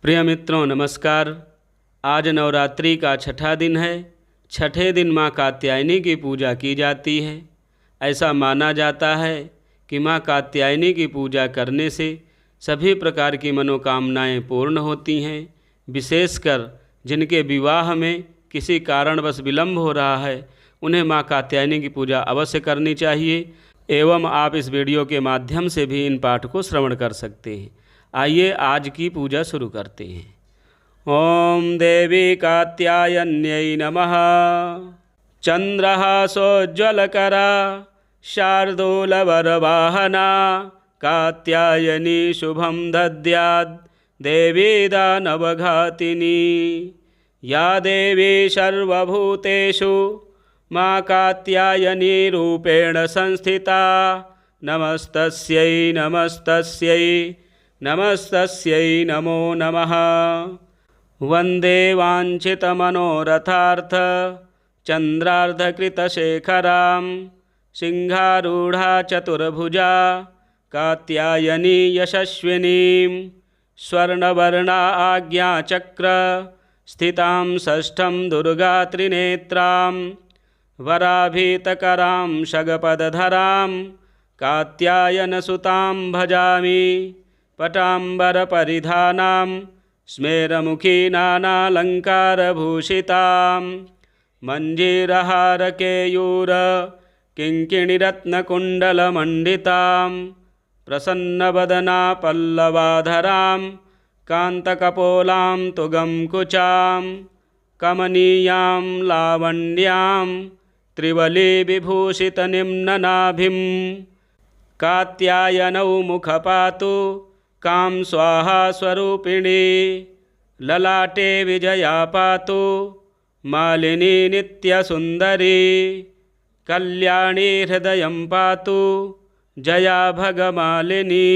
प्रिय मित्रों नमस्कार। आज नवरात्रि का छठा दिन है। छठे दिन माँ कात्यायनी की पूजा की जाती है। ऐसा माना जाता है कि माँ कात्यायनी की पूजा करने से सभी प्रकार की मनोकामनाएं पूर्ण होती हैं। विशेषकर जिनके विवाह में किसी कारणवश विलंब हो रहा है उन्हें माँ कात्यायनी की पूजा अवश्य करनी चाहिए एवं आप इस वीडियो के माध्यम से भी इन पाठ को श्रवण कर सकते हैं। आइए आज की पूजा शुरू करते हैं। ओम देवी कात्यायन्यै नमः। चंद्रहासोज्ज्वलकरा शार्दूलवरवाहना कात्यायनी शुभं दद्यात् देवी दानवघातिनी। या देवी सर्वभूतेषु माँ कात्यायनी रूपेण संस्थिता। नमस्तस्यै नमस्तस्यै नमस्तस्यै नमो नमः। वन्दे वाञ्छितमनोरथार्थ चन्द्रार्धकृतशेखरां सिंहारूढा चतुर्भुजा कात्यायनी यशस्विनीं। स्वर्णवर्णा आज्ञाचक्र स्थितां षष्ठं दुर्गा त्रिनेत्रां। वराभीतकरां शगपदधरां कात्यायनसुतां भजामि। पटाम्बरपरिधानां स्मेरमुखी नानालङ्कारभूषितां। मञ्जीरहारकेयूर किङ्किणीरत्नकुण्डलमण्डितां। प्रसन्नवदना पल्लवाधरां कान्तकपोलां तुगंकुचां। कमनीयां लावण्यां त्रिवलीविभूषितनिम्ननाभिं। कात्यायनौ मुखपातु कां स्वाहा स्वरूपिणी। ललाटे विजया पातु मालिनी नित्यसुन्दरी। कल्याणी हृदयं पातु जया भगमालिनी।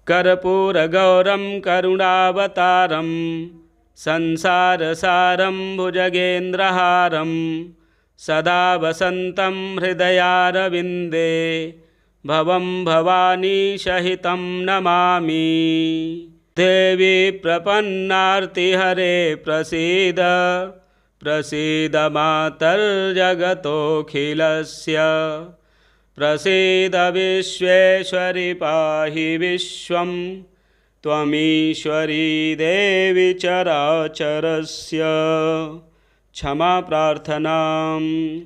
कर्पूरगौरं करुणावतारं संसारसारं भुजगेन्द्रहारं सदा वसन्तं हृदयारविन्दे भवं भवानी सहितं नमामि। देवी प्रपन्नार्तिहरे प्रसीद प्रसीद मातर्जगतोऽखिलस्य। प्रसीद विश्वेश्वरि पाहि विश्वं त्वमीश्वरी देवी चराचरस्य। क्षमा प्रार्थनाम्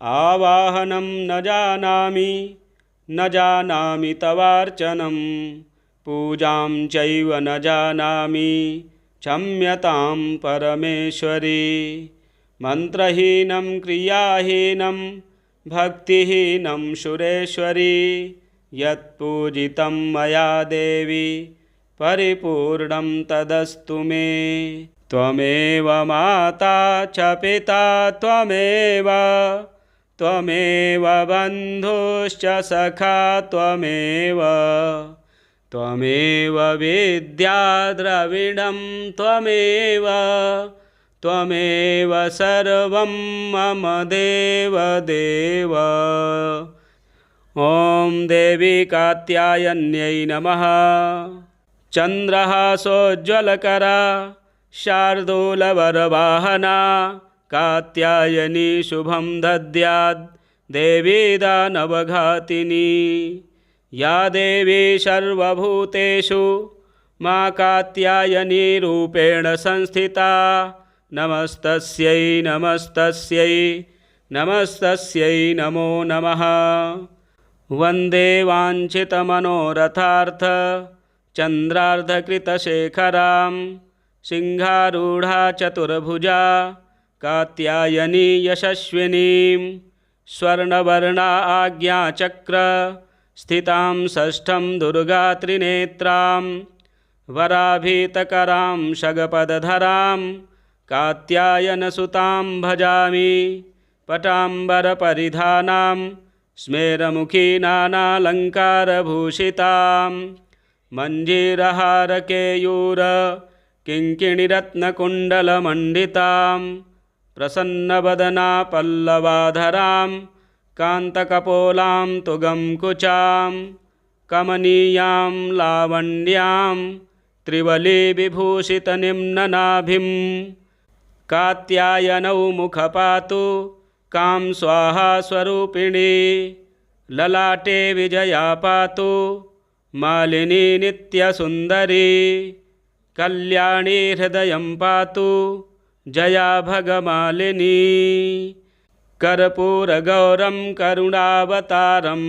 आवाहनं न जानामि तवार्चनं। पूजां चैव न जानामि क्षम्यतां परमेश्वरी। मन्त्रहीनं क्रियाहीनं भक्तिहीनं सुरेश्वरी। यत्पूजितं मया देवी परिपूर्णं तदस्तु मे। त्वमेव माता च पिता त्वमेव बन्धुश्च सखा त्वमेव विद्या द्रविणं त्वमेव सर्वं मम देव। ॐ देवी कात्यायन्यै नमः। चन्द्रहासोज्ज्वलकरा शार्दूलवरवाहना कात्यायनी शुभं दद्यात् देवी दानवघातिनी। या देवी सर्वभूतेषु माँ कात्यायनी रूपेण संस्थिता। नमस्तस्यै नमस्तस्यै नमस्तस्यै नमो नमः। वन्दे वाञ्छितमनोरथार्थ चन्द्रार्धकृतशेखरां सिंहारूढा चतुर्भुजा कात्यायनी यशस्विनीं। स्वर्णवर्णा आज्ञाचक्र स्थितां षष्ठं दुर्गा त्रिनेत्रां। वराभीतकरां शगपदधरां कात्यायनसुतां भजामि। पटाम्बरपरिधानां स्मेरमुखी नानालङ्कारभूषितां। मञ्जीरहारकेयूर किङ्किणीरत्नकुण्डलमण्डितां। प्रसन्नवदना पल्लवाधरां कान्तकपोलां तुगंकुचां। कमनीयां लावण्यां त्रिवलीविभूषितनिम्ननाभिं कात्यायनौ मुखपातु कां स्वाहा स्वरूपिणी ललाटे विजया पातु मालिनी नित्यसुन्दरी कल्याणी हृदयं पातु जया भगमालिनी कर्पूरगौरं करुणावतारं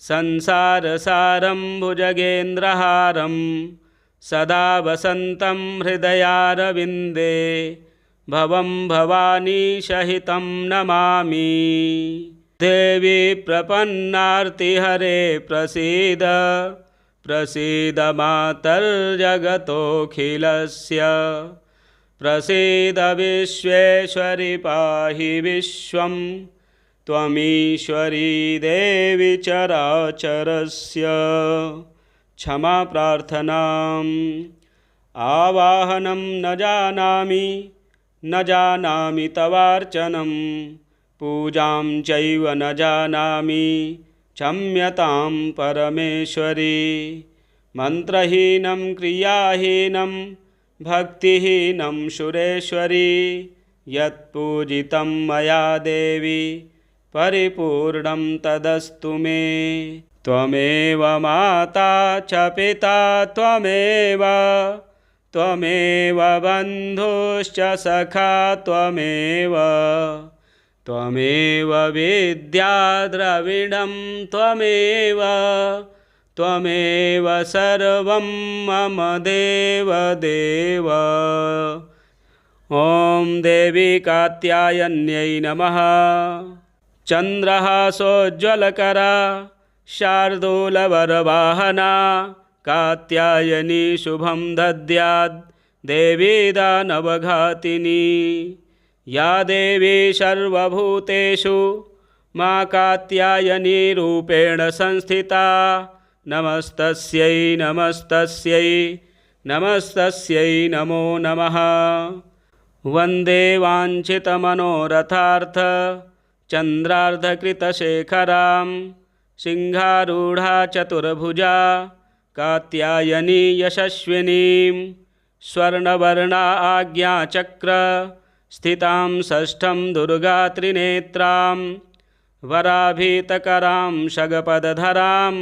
संसारसारं भुजगेन्द्रहारं सदा वसन्तं हृदयारविन्दे भवं भवानी सहितं नमामि। देवी प्रपन्नार्तिहरे प्रसीद प्रसीद मातर्जगतोऽखिलस्य प्रसीद विश्वेश्वरि पाहि विश्वं त्वमीश्वरी देवी चराचरस्य। क्षमा प्रार्थनाम् आवाहनं न जानामि तवार्चनं पूजां चैव न जानामि क्षम्यतां परमेश्वरी। मन्त्रहीनं क्रियाहीनं भक्तिहीनं सुरेश्वरी यत्पूजितं मया देवी परिपूर्णं तदस्तु मे। त्वमेव माता च पिता त्वमेव बन्धुश्च सखा त्वमेव विद्या द्रविणं त्वमेव सर्वं मम देव। ॐ देवी कात्यायन्यै नमः। चन्द्रहासोज्ज्वलकरा शार्दूलवरवाहना कात्यायनी शुभं दद्यात् देवी दानवघातिनी। या देवी सर्वभूतेषु मा कात्यायनी रूपेण संस्थिता नमस्तस्यै नमो नमः। वन्दे वाञ्छितमनोरथार्थ चन्द्रार्धकृतशेखरां सिंहारूढा चतुर्भुजा कात्यायनी यशस्विनीं स्वर्णवर्णा आज्ञाचक्र स्थितां षष्ठं दुर्गा त्रिनेत्रां वराभीतकरां शगपदधरां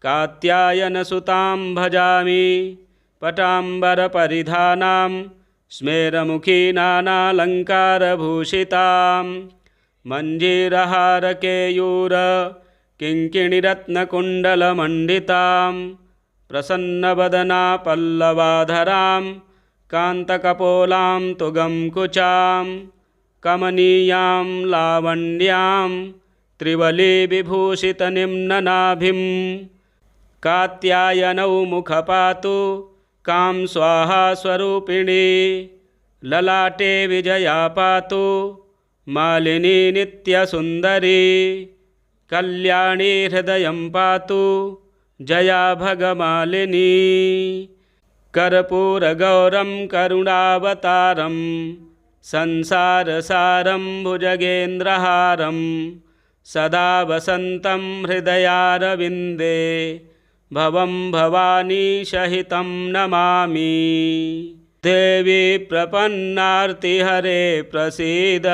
कात्यायनसुतां भजामि। पटाम्बरपरिधानां स्मेरमुखी नानालङ्कारभूषितां मञ्जीरहारकेयूर किङ्किणिरत्नकुण्डलमण्डितां प्रसन्नवदना पल्लवाधरां कान्तकपोलां तुगं कुचां कमनीयां लावण्यां त्रिवलीविभूषितनिम्ननाभिं कात्यायनौ मुखपातु कां स्वाहा स्वरूपिणी ललाटे विजया पातु मालिनी नित्यसुन्दरी कल्याणी हृदयं पातु जया भगमालिनी। कर्पूरगौरं करुणावतारं संसारसारं भुजगेन्द्रहारं सदा वसन्तं हृदयारविन्दे भवं भवानी सहितं नमामि। देवी प्रपन्नार्तिहरे प्रसीद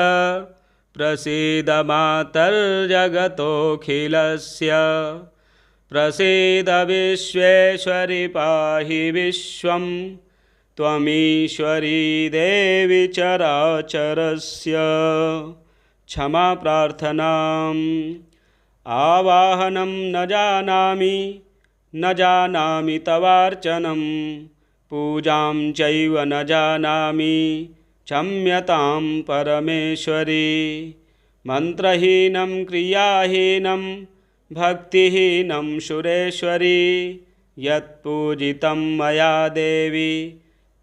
प्रसीद मातर्जगतोऽखिलस्य प्रसीद विश्वेश्वरि पाहि विश्वं त्वमीश्वरी देवी चराचरस्य। क्षमा प्रार्थनाम् आवाहनं न जानामि तवार्चनं पूजां चैव न जानामि क्षम्यतां परमेश्वरी। मन्त्रहीनं क्रियाहीनं भक्तिहीनं सुरेश्वरी यत्पूजितं मया देवी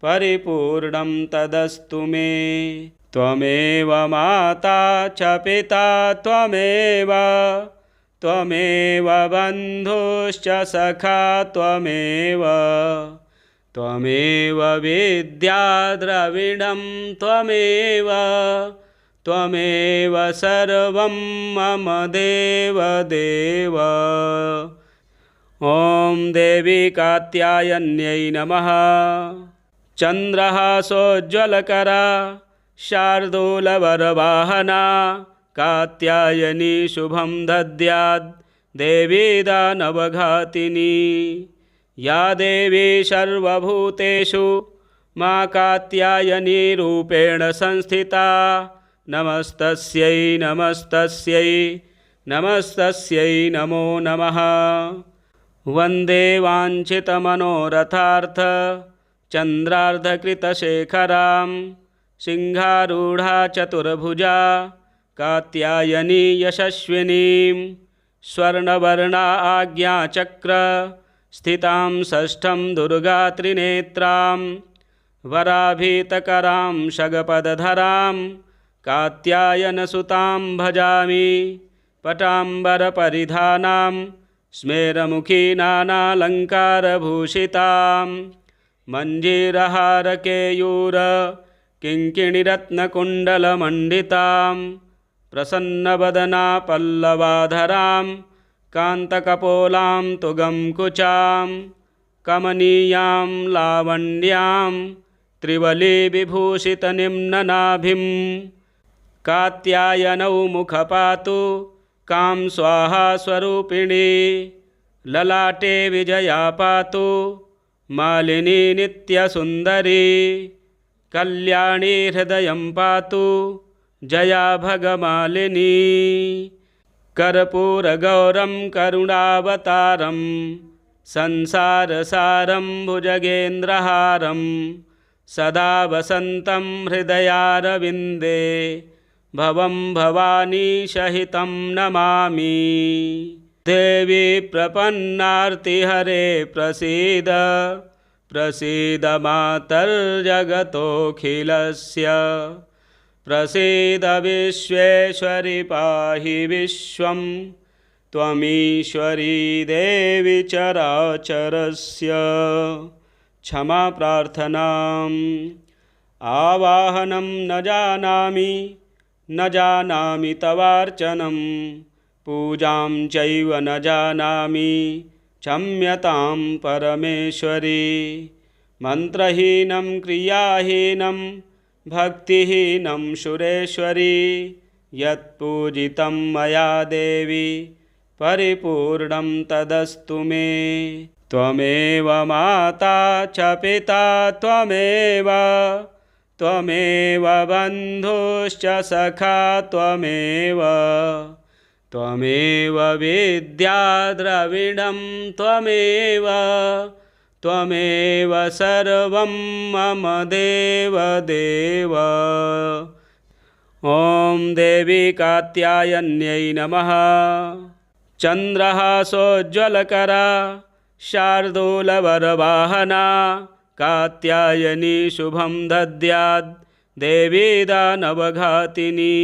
परिपूर्णं तदस्तु मे। त्वमेव माता च पिता त्वमेव बन्धुश्च सखा त्वमेव विद्या द्रविणं त्वमेव सर्वं मम देव। ॐ देवी कात्यायन्यै नमः। चन्द्रहासोज्ज्वलकरा शार्दूलवरवाहना कात्यायनी शुभं दद्यात् देवी दानवघातिनी। या देवी सर्वभूतेषु मा कात्यायनी रूपेण संस्थिता नमस्तस्यै नमस्तस्यै नमस्तस्यै नमो नमः। वन्दे वाञ्छितमनोरथार्थ चन्द्रार्धकृतशेखरां सिंहारूढा चतुर्भुजा कात्यायनी यशस्विनीं स्वर्णवर्णा आज्ञाचक्र स्थितां षष्ठं दुर्गा त्रिनेत्रां वराभीतकरां शगपदधरां कात्यायनसुतां भजामि। पटाम्बरपरिधानां स्मेरमुखी नानालङ्कारभूषितां मञ्जीरहारकेयूर किङ्किणिरत्नकुण्डलमण्डितां प्रसन्नवदना पल्लवाधरां कान्तकपोलां तुगंकुचां कमनीयां लावण्यां त्रिवलीविभूषितनिम्ननाभिं। कात्यायनौ मुखपातु कां स्वाहा स्वरूपिणी ललाटे विजया पातु मालिनी नित्यसुन्दरी। कल्याणी हृदयं पातु जया भगमालिनी। कर्पूरगौरं करुणावतारं संसारसारं भुजगेन्द्रहारं सदा वसन्तं हृदयारविन्दे भवं भवानी सहितं नमामि। देवी प्रपन्नार्तिहरे प्रसीद प्रसीद मातर्जगतोऽखिलस्य। प्रसीद विश्वेश्वरि पाहि विश्वं त्वमीश्वरी देवी चराचरस्य। क्षमा प्रार्थनाम् आवाहनं न जानामि तवार्चनं पूजां चैव न जानामि क्षम्यतां परमेश्वरी। मन्त्रहीनं क्रियाहीनं भक्तिहीनं सुरेश्वरी यत्पूजितं मया देवी परिपूर्णं तदस्तु मे। त्वमेव माता च पिता त्वमेव त्वमेव बन्धुश्च सखा त्वमेव त्वमेव विद्या द्रविणं त्वमेव त्वमेव सर्वं मम देवदेव। ॐ देवी कात्यायन्यै नमः। चन्द्रहासोज्ज्वलकरा शार्दूलवरवाहना कात्यायनी शुभं दद्यात् देवी दानवघातिनी।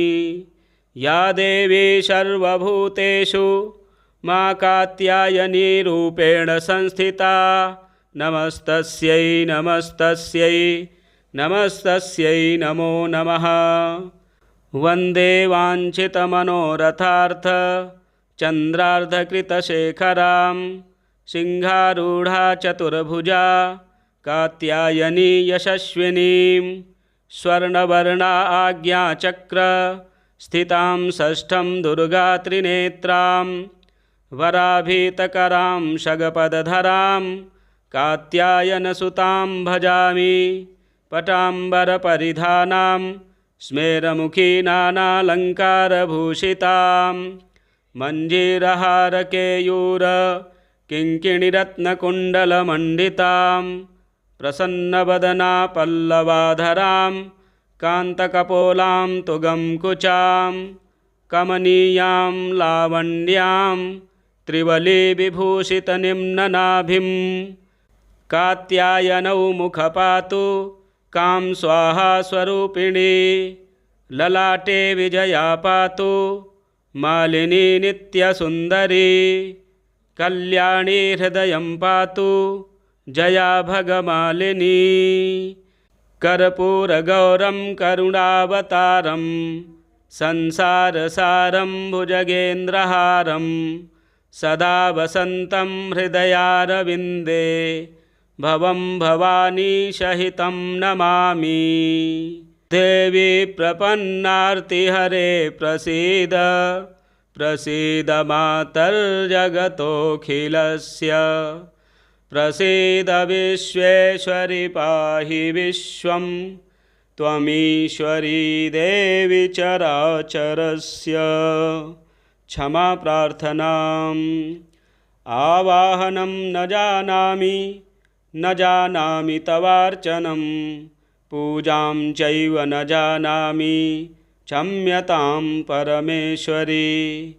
या देवी सर्वभूतेषु मा कात्यायनी रूपेण संस्थिता नमस्तस्यै नमस्तस्यै नमस्तस्यै नमो नमः। वन्दे वाञ्छितमनोरथार्थ चन्द्रार्धकृतशेखरां सिंहारूढा चतुर्भुजा कात्यायनी यशस्विनीं स्वर्णवर्णा आज्ञाचक्र स्थितां षष्ठं दुर्गा त्रिनेत्रां वराभीतकरां शगपदधरां कात्यायनसुतां भजामि। पटाम्बरपरिधानां स्मेरमुखी नानालङ्कारभूषितां मञ्जीरहारकेयूर किङ्किणिरत्नकुण्डलमण्डितां प्रसन्नवदना पल्लवाधरां कान्तकपोलां तुगंकुचां कमनीयां लावण्यां त्रिवलीविभूषितनिम्ननाभिं। कात्यायनौ मुखपातु कां स्वाहा स्वरूपिणी ललाटे विजया पातु मालिनी नित्यसुन्दरी। कल्याणी हृदयं पातु जया भगमालिनी। कर्पूरगौरं करुणावतारं संसारसारं भुजगेन्द्रहारं सदा वसन्तं हृदयारविन्दे भवं भवानी सहितं नमामि। देवी प्रपन्नार्तिहरे प्रसीद प्रसीद मातर्जगतोऽखिलस्य। प्रसीद विश्वेश्वरि पाहि विश्वं त्वमीश्वरी देवी चराचरस्य। क्षमा प्रार्थनाम् आवाहनं न जानामि तवार्चनं पूजां चैव न जानामि क्षम्यतां परमेश्वरी।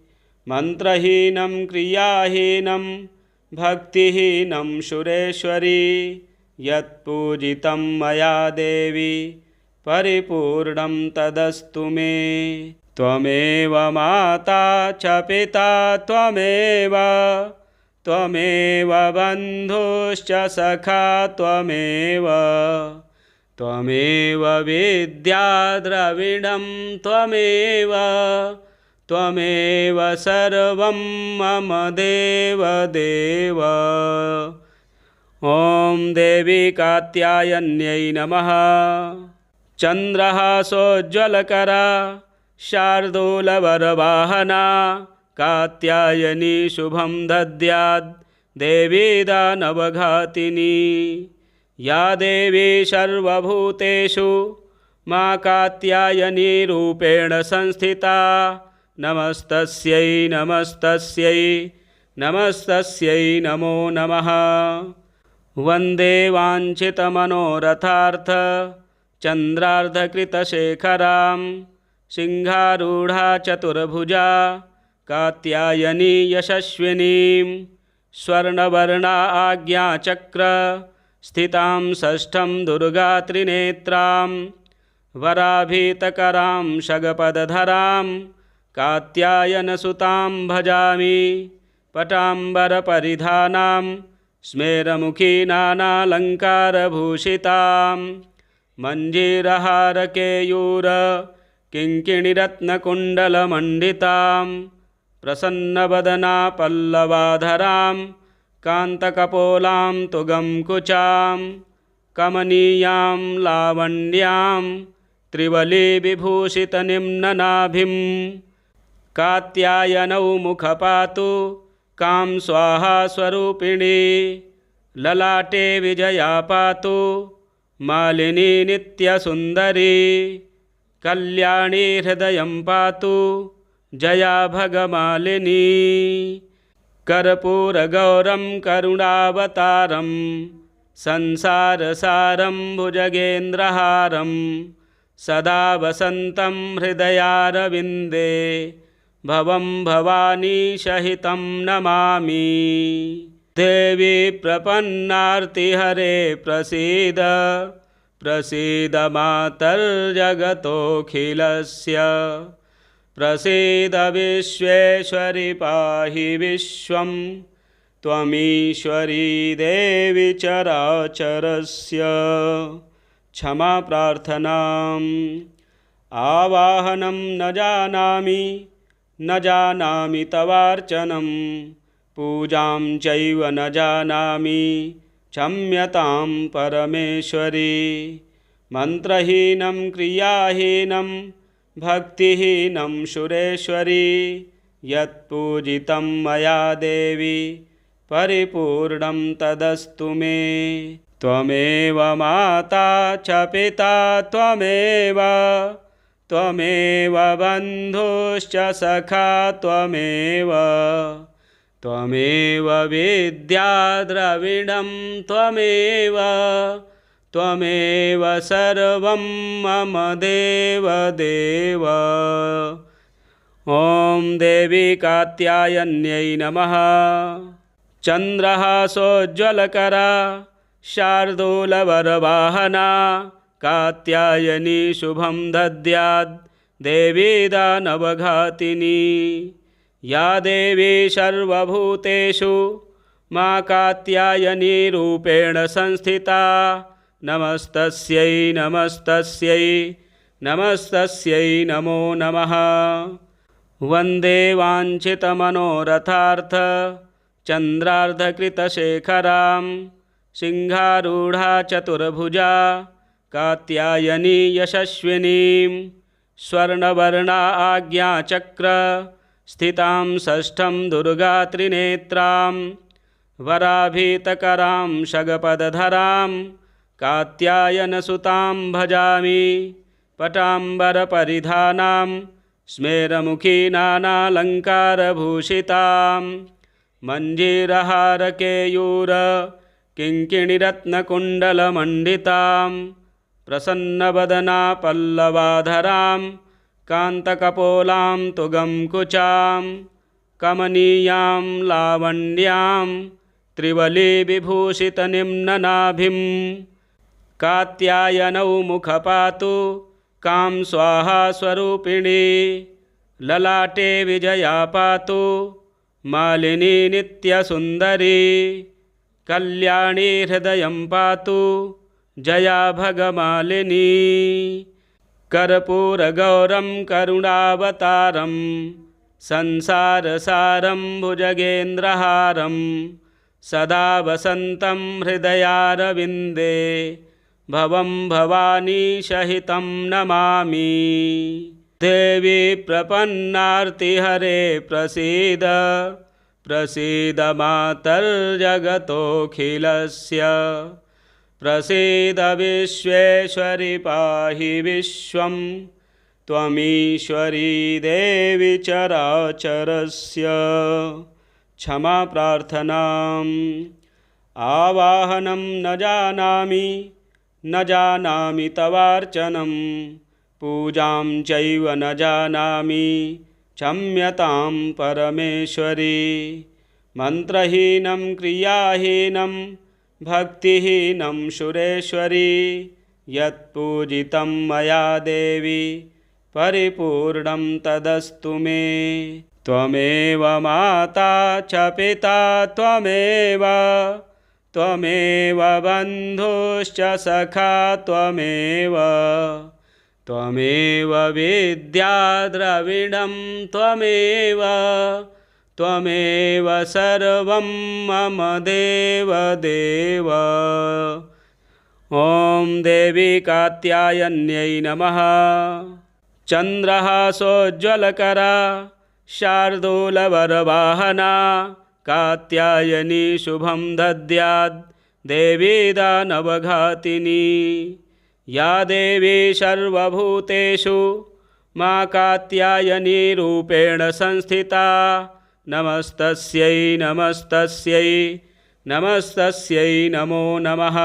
मन्त्रहीनं क्रियाहीनं भक्तिहीनं सुरेश्वरी यत्पूजितं मया देवी परिपूर्णं तदस्तु मे। त्वमेव माता च पिता त्वमेव बन्धुश्च सखा त्वमेव विद्या द्रविणं त्वमेव सर्वं मम देव। ॐ देवी कात्यायन्यै नमः। चन्द्रहासोज्ज्वलकरा शार्दूलवरवाहना कात्यायनी शुभं दद्यात् देवी दानवघातिनी। या देवी सर्वभूतेषु मा कात्यायनी रूपेण संस्थिता नमस्तस्यै नमो नमः। वन्दे वाञ्छितमनोरथार्थ चन्द्रार्धकृतशेखरां सिंहारूढा चतुर्भुजा कात्यायनी यशस्विनीं स्वर्णवर्णा आज्ञाचक्र स्थितां षष्ठं दुर्गा त्रिनेत्रां वराभीतकरां शगपदधरां कात्यायनसुतां भजामि। पटाम्बरपरिधानां स्मेरमुखी नानालङ्कारभूषितां मञ्जीरहारकेयूर किङ्किणिरत्नकुण्डलमण्डितां प्रसन्नवदना पल्लवाधरां कान्तकपोलां तुगंकुचां कमनीयां लावण्यां त्रिवलीविभूषितनिम्ननाभिं। कात्यायनौ मुखपातु कां स्वाहा स्वरूपिणी ललाटे विजया पातु मालिनी नित्यसुन्दरी। कल्याणी हृदयं पातु जया भगमालिनी। कर्पूरगौरं करुणावतारं संसारसारं भुजगेन्द्रहारं सदा वसन्तं हृदयारविन्दे भवं भवानी सहितं नमामि। देवी प्रपन्नार्तिहरे प्रसीद प्रसीद मातर्जगतोऽखिलस्य। प्रसीद विश्वेश्वरि पाहि विश्वं त्वमीश्वरी देवी चराचरस्य। क्षमा प्रार्थनाम् आवाहनं न जानामि तवार्चनं पूजां चैव न जानामि क्षम्यतां परमेश्वरी। मन्त्रहीनं क्रियाहीनं भक्तिहीनं सुरेश्वरी यत्पूजितं मया देवी परिपूर्णं तदस्तु मे। त्वमेव माता च पिता त्वमेव बन्धुश्च सखा त्वमेव विद्या द्रविणं त्वमेव सर्वं मम देव। ॐ देवी कात्यायन्यै नमः। चन्द्रहासोज्ज्वलकरा शार्दूलवरवाहना कात्यायनी शुभं दद्यात् देवी दानवघातिनी। या देवी सर्वभूतेषु मा कात्यायनी रूपेण संस्थिता नमस्तस्यै नमो नमः। वन्दे वाञ्छितमनोरथार्थ चन्द्रार्धकृतशेखरां सिंहारूढा चतुर्भुजा कात्यायनी यशस्विनीं स्वर्णवर्णा आज्ञाचक्र स्थितां षष्ठं दुर्गा त्रिनेत्रां वराभीतकरां शगपदधरां कात्यायनसुतां भजामि पटाम्बरपरिधानां स्मेरमुखी नानालङ्कारभूषितां मञ्जीरहारकेयूर किङ्किणिरत्नकुण्डलमण्डितां प्रसन्नवदना पल्लवाधरां कान्तकपोलां तुगंकुचां कमनीयां लावण्यां त्रिवलीविभूषितनिम्ननाभिं कात्यायनौ मुखपातु कां स्वाहा स्वरूपिणी ललाटे विजया पातु मालिनी नित्यसुन्दरी कल्याणी हृदयं पातु जया भगमालिनी कर्पूरगौरं करुणावतारं संसारसारं भुजगेन्द्रहारं सदा वसन्तं हृदयारविन्दे भवं भवानी सहितं नमामि। देवी प्रपन्नार्तिहरे प्रसीद प्रसीद मातर्जगतोऽखिलस्य प्रसीद विश्वेश्वरि पाहि विश्वं त्वमीश्वरी देवी चराचरस्य। क्षमा प्रार्थनाम् आवाहनं न जानामि तवार्चनं पूजां चैव न जानामि क्षम्यतां परमेश्वरी। मन्त्रहीनं क्रियाहीनं भक्तिहीनं सुरेश्वरी यत्पूजितं मया देवी परिपूर्णं तदस्तु मे। त्वमेव माता च पिता त्वमेव बन्धुश्च सखा त्वमेव विद्या द्रविणं त्वमेव सर्वं मम देव। ॐ देवी कात्यायन्यै नमः। चन्द्रहासोज्ज्वलकरा शार्दूलवरवाहना कात्यायनी शुभं दद्यात् देवी दानवघातिनी। या देवी सर्वभूतेषु मा कात्यायनी रूपेण संस्थिता नमस्तस्यै नमो नमः।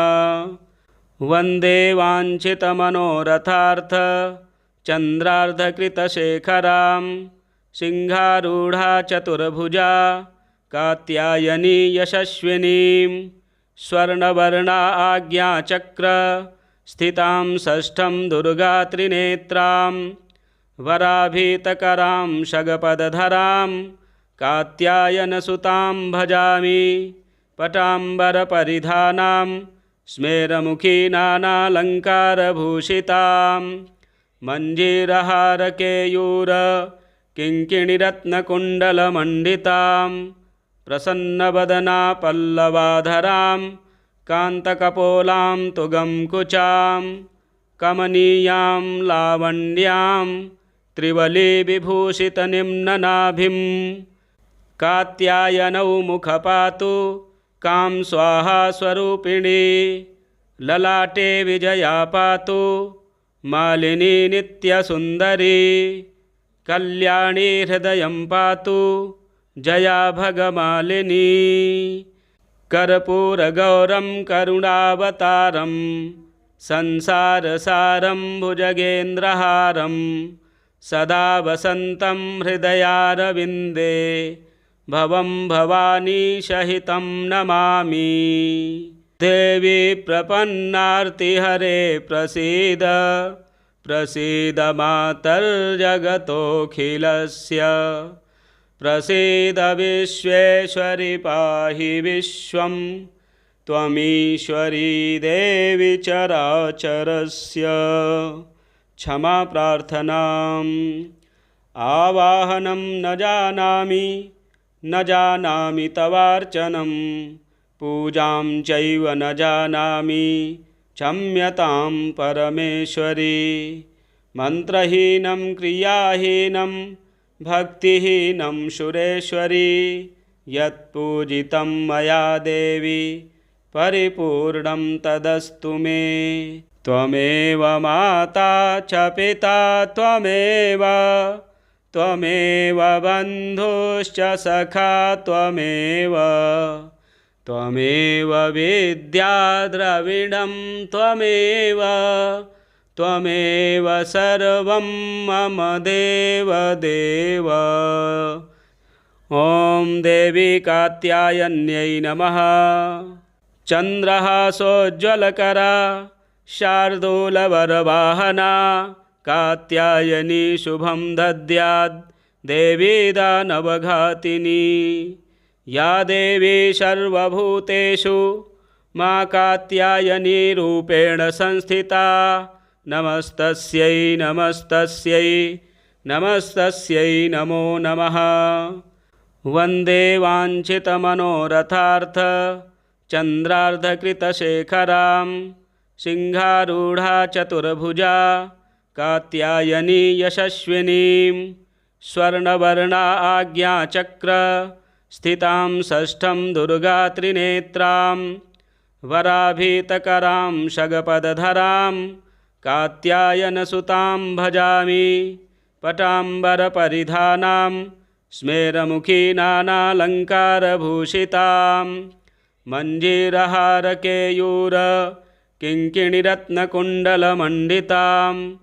वन्दे वाञ्छितमनोरथार्थ चन्द्रार्धकृतशेखरां सिंहारूढा चतुर्भुजा कात्यायनी यशस्विनीं स्वर्णवर्णा आज्ञाचक्र स्थितां षष्ठं दुर्गा त्रिनेत्रां वराभीतकरां शगपदधरां कात्यायनसुतां भजामि पटाम्बरपरिधानां स्मेरमुखी नानालङ्कारभूषितां मञ्जीरहारकेयूर किङ्किणिरत्नकुण्डलमण्डितां प्रसन्नवदना पल्लवाधरां कान्तकपोलां तुगंकुचां कमनीयां लावण्यां त्रिवलीविभूषितनिम्ननाभिं कात्यायनौ मुखपातु कां स्वाहा स्वरूपिणी ललाटे विजया पातु मालिनी नित्यसुन्दरी कल्याणी हृदयं पातु जया भगमालिनी। कर्पूरगौरं करुणावतारं संसारसारं भुजगेन्द्रहारं सदा वसन्तं हृदयारविन्दे भवं भवानी सहितं नमामि। देवी प्रपन्नार्तिहरे प्रसीद प्रसीद मातर्जगतोऽखिलस्य प्रसीद विश्वेश्वरि पाहि विश्वं त्वमीश्वरी देवी चराचरस्य। क्षमा प्रार्थनाम् आवाहनं न जानामि, न जानामि तवार्चनं, पूजां चैव न जानामि, क्षम्यतां परमेश्वरी। मन्त्रहीनं क्रियाहीनं भक्तिहीनं सुरेश्वरी, यत्पूजितं मया देवी परिपूर्णं तदस्तु मे। त्वमेव माता च पिता त्वमेव, त्वमेव बन्धुश्च सखा त्वमेव, त्वमेव विद्या द्रविणं त्वमेव, त्वमेव सर्वं मम देवदेव। ॐ देवी कात्यायन्यै नमः। चन्द्रहासोज्ज्वलकरा शार्दूलवरवाहना, कात्यायनी शुभं दद्यात् देवी दानवघातिनी। या देवी सर्वभूतेषु मा कात्यायनी रूपेण संस्थिता, नमस्तस्यै नमस्तस्यै नमस्तस्यै नमो नमः। वन्दे वाञ्छितमनोरथार्थ चन्द्रार्धकृतशेखरां, सिंहारूढा चतुर्भुजा कात्यायनी यशस्विनीं, स्वर्णवर्णा आज्ञाचक्र स्थितां षष्ठं दुर्गा त्रिनेत्रां, वराभीतकरां शगपदधरां कात्यायनसुतां भजामि। पटाम्बरपरिधानां स्मेरमुखी नानालङ्कारभूषितां, मञ्जीरहारकेयूर किङ्किणिरत्नकुण्डलमण्डितां,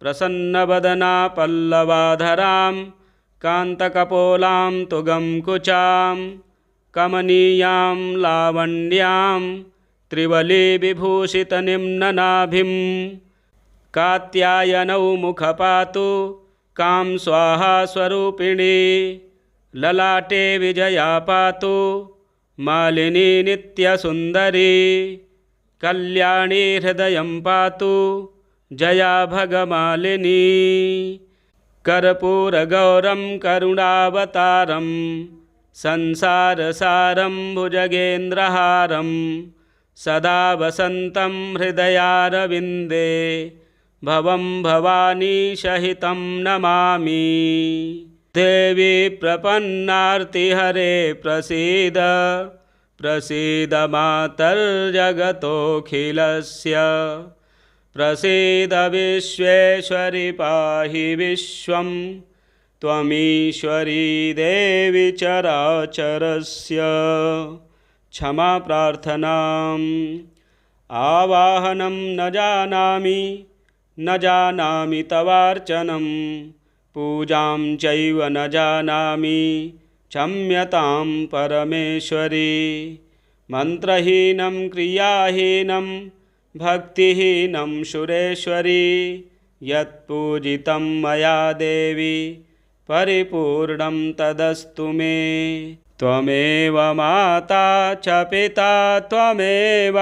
प्रसन्नवदना पल्लवाधरां कान्तकपोलां तुगंकुचां, कमनीयां लावण्यां त्रिवलीविभूषितनिम्ननाभिं। कात्यायनौ मुखपातु कां स्वाहा स्वरूपिणी, ललाटे विजया पातु मालिनी नित्यसुन्दरी, कल्याणी हृदयं पातु जया भगमालिनी। कर्पूरगौरं करुणावतारं संसारसारं भुजगेन्द्रहारं, सदा वसन्तं हृदयारविन्दे भवं भवानी सहितं नमामि। देवी प्रपन्नार्तिहरे प्रसीद, प्रसीद मातर्जगतोऽखिलस्य, प्रसीद विश्वेश्वरि पाहि विश्वं, त्वमीश्वरी देवी चराचरस्य। क्षमा प्रार्थनाम्। आवाहनं न जानामि, न जानामि तवार्चनं, पूजां चैव न जानामि, क्षम्यतां परमेश्वरी। मन्त्रहीनं क्रियाहीनं भक्तिहीनं सुरेश्वरी, यत्पूजितं मया देवी परिपूर्णं तदस्तु मे। त्वमेव माता च पिता त्वमेव,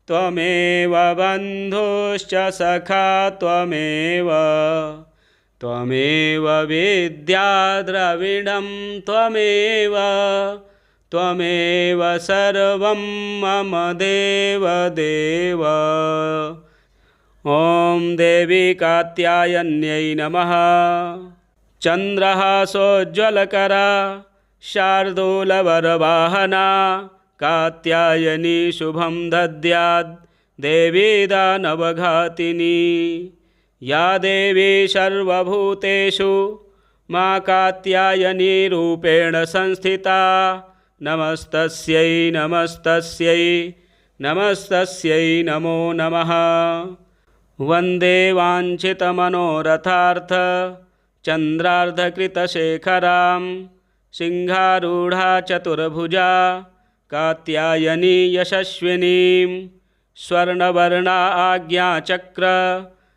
त्वमेव बन्धुश्च सखा त्वमेव, त्वमेव विद्या द्रविणं त्वमेव, त्वमेव सर्वं मम देवदेव। ॐ देवी कात्यायन्यै नमः। चन्द्रहासोज्ज्वलकरा शार्दूलवरवाहना, कात्यायनी शुभं दद्यात् देवी दानवघातिनी। या देवी सर्वभूतेषु मा कात्यायनी रूपेण संस्थिता, नमस्तस्यै नमस्तस्यै नमस्तस्यै नमो नमः। वन्दे वाञ्छितमनोरथार्थ चन्द्रार्धकृतशेखरां, सिंहारूढा चतुर्भुजा कात्यायनी यशस्विनीं, स्वर्णवर्णा आज्ञाचक्र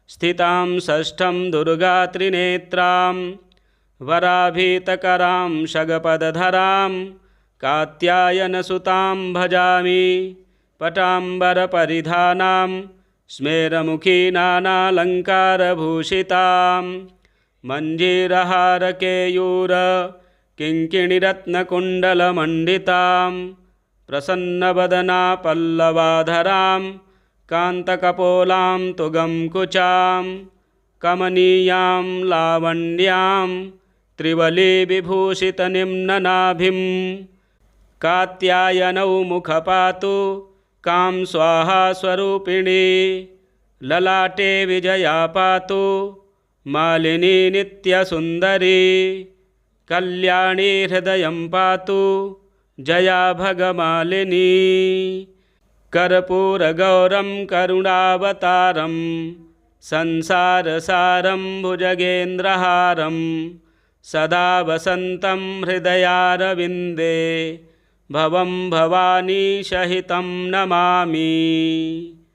स्थितां षष्ठं दुर्गा त्रिनेत्रां, वराभीतकरां शगपदधरां कात्यायनसुतां भजामि। पटाम्बरपरिधानां स्मेरमुखी नानालङ्कारभूषितां, मञ्जीरहारकेयूर किङ्किणिरत्नकुण्डलमण्डितां प्रसन्नवदना पल्लवाधरां कान्तकपोलां तुगं कुचां कमनीयां लावण्यां त्रिवलीविभूषितनिम्ननाभिं कात्यायनौ मुखपातु कां स्वाहा स्वरूपिणी ललाटे विजया पातु मालिनी नित्यसुन्दरी कल्याणी हृदयं पातु जया भगमालिनी कर्पूरगौरं करुणावतारं संसारसारं भुजगेन्द्रहारं सदा वसन्तं हृदयारविन्दे भवं भवानी सहितं नमामि।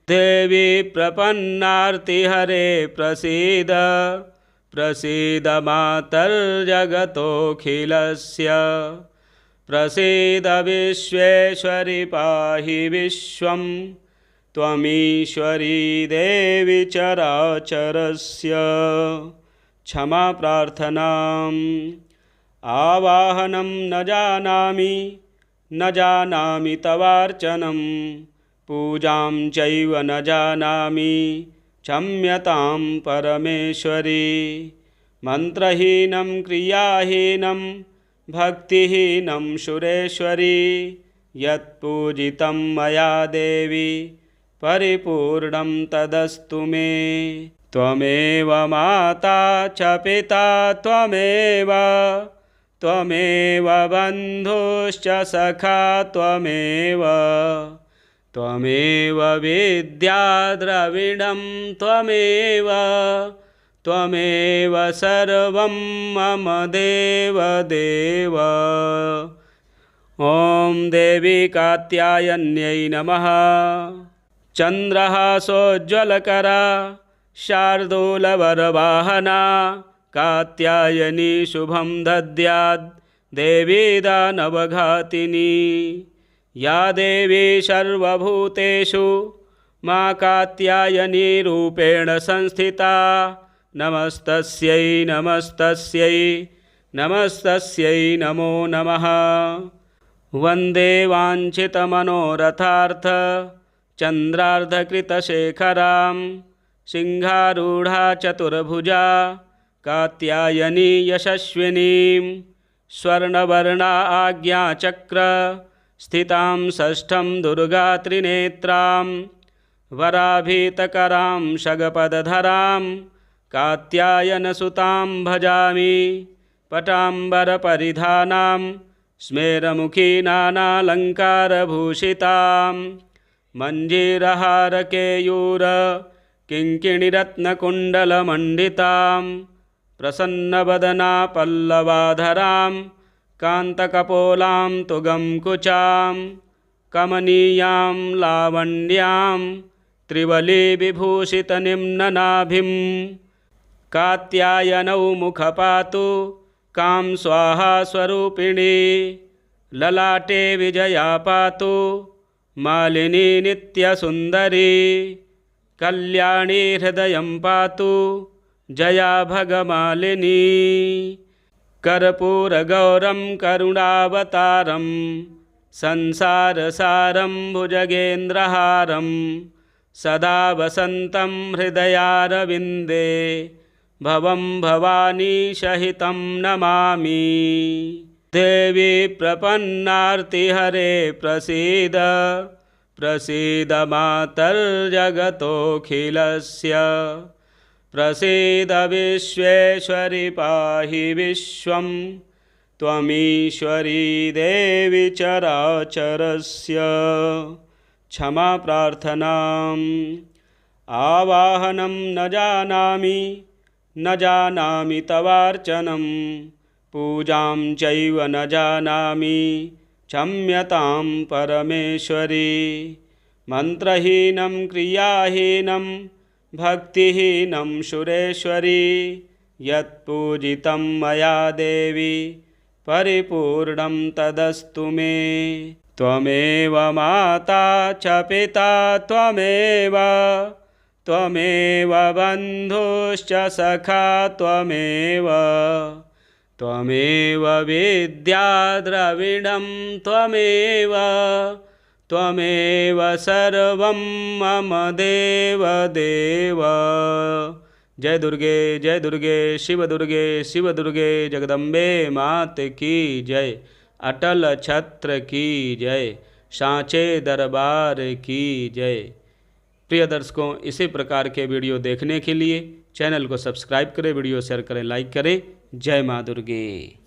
देवी प्रपन्नार्तिहरे प्रसीद प्रसीद मातर्जगतोऽखिलस्य प्रसीद विश्वेश्वरि पाहि विश्वं त्वमीश्वरी देवी चराचरस्य। क्षमा प्रार्थनाम् आवाहनं न जानामि तवार्चनं पूजां चैव न जानामि क्षम्यतां परमेश्वरी। मन्त्रहीनं क्रियाहीनं भक्तिहीनं सुरेश्वरी यत्पूजितं मया देवी परिपूर्णं तदस्तु मे। त्वमेव माता च पिता त्वमेव बन्धुश्च सखा त्वमेव विद्या द्रविणं त्वमेव सर्वं मम देव। ॐ देवी कात्यायन्यै नमः। चन्द्रहासोज्ज्वलकरा शार्दूलवरवाहना कात्यायनी शुभं दद्यात् देवी दानवघातिनी। या देवी सर्वभूतेषु मा कात्यायनी रूपेण संस्थिता नमस्तस्यै नमो नमः। वन्दे वाञ्छितमनोरथार्थ चन्द्रार्धकृतशेखरां सिंहारूढा चतुर्भुजा कात्यायनी यशस्विनीं स्वर्णवर्णा आज्ञाचक्र स्थितां षष्ठं दुर्गा त्रिनेत्रां वराभीतकरां शगपदधरां कात्यायनसुतां भजामि। पटाम्बरपरिधानां स्मेरमुखी नानालङ्कारभूषितां मञ्जीरहारकेयूर किङ्किणिरत्नकुण्डलमण्डितां प्रसन्नवदना पल्लवाधरां कान्तकपोलां तुगं कुचां कमनीयां लावण्यां त्रिवलीविभूषितनिम्ननाभिं कात्यायनौ मुखपातु कां स्वाहा स्वरूपिणी ललाटे विजया पातु मालिनी नित्यसुन्दरी कल्याणी हृदयं पातु जया भगमालिनी। कर्पूरगौरं करुणावतारं संसारसारं भुजगेन्द्रहारं सदा वसन्तं हृदयारविन्दे भवं भवानी सहितं नमामि। देवी प्रपन्नार्तिहरे प्रसीद प्रसीद मातर्जगतोऽखिलस्य प्रसीद विश्वेश्वरि पाहि विश्वं त्वमीश्वरी देवी चराचरस्य। क्षमा प्रार्थनाम् आवाहनं न जानामि तवार्चनं पूजां चैव न जानामि क्षम्यतां परमेश्वरी। मन्त्रहीनं क्रियाहीनं भक्तिहीनं सुरेश्वरी यत्पूजितं मया देवी परिपूर्णं तदस्तु मे। त्वमेव माता च पिता त्वमेव बन्धुश्च सखा त्वमेव त्वमेव विद्या द्रविणं त्वमेव त्वमेव सर्वं मम देव देव। जय दुर्गे शिव दुर्गे जगदम्बे मात की जय। अटल छत्र की जय। सांचे दरबार की जय। प्रिय दर्शकों, इसी प्रकार के वीडियो देखने के लिए चैनल को सब्सक्राइब करें, वीडियो शेयर करें, लाइक करें। जय माँ दुर्गे।